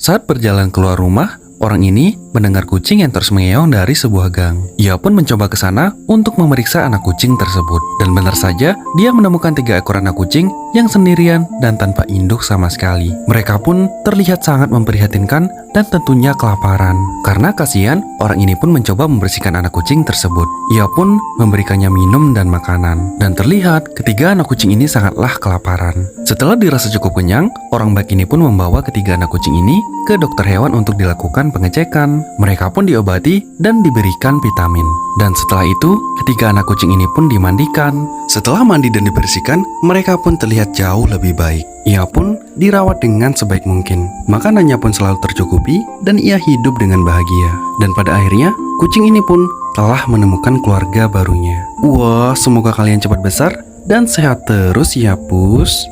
Saat berjalan keluar rumah, orang ini mendengar kucing yang terus mengeong dari sebuah gang. Ia pun mencoba ke sana untuk memeriksa anak kucing tersebut. Dan benar saja, dia menemukan 3 ekor anak kucing yang sendirian dan tanpa induk sama sekali. Mereka pun terlihat sangat memprihatinkan dan tentunya kelaparan. Karena kasihan, orang ini pun mencoba membersihkan anak kucing tersebut. Ia pun memberikannya minum dan makanan. Dan terlihat ketiga anak kucing ini sangatlah kelaparan. Setelah dirasa cukup kenyang, orang baik ini pun membawa ketiga anak kucing ini ke dokter hewan untuk dilakukan pengecekan. Mereka pun diobati dan diberikan vitamin. Dan setelah itu, ketiga anak kucing ini pun dimandikan. Setelah mandi dan dibersihkan, mereka pun terlihat jauh lebih baik. Ia pun dirawat dengan sebaik mungkin. Makanannya pun selalu tercukupi dan ia hidup dengan bahagia. Dan pada akhirnya, kucing ini pun telah menemukan keluarga barunya. Wah, semoga kalian cepat besar dan sehat terus ya, Pus.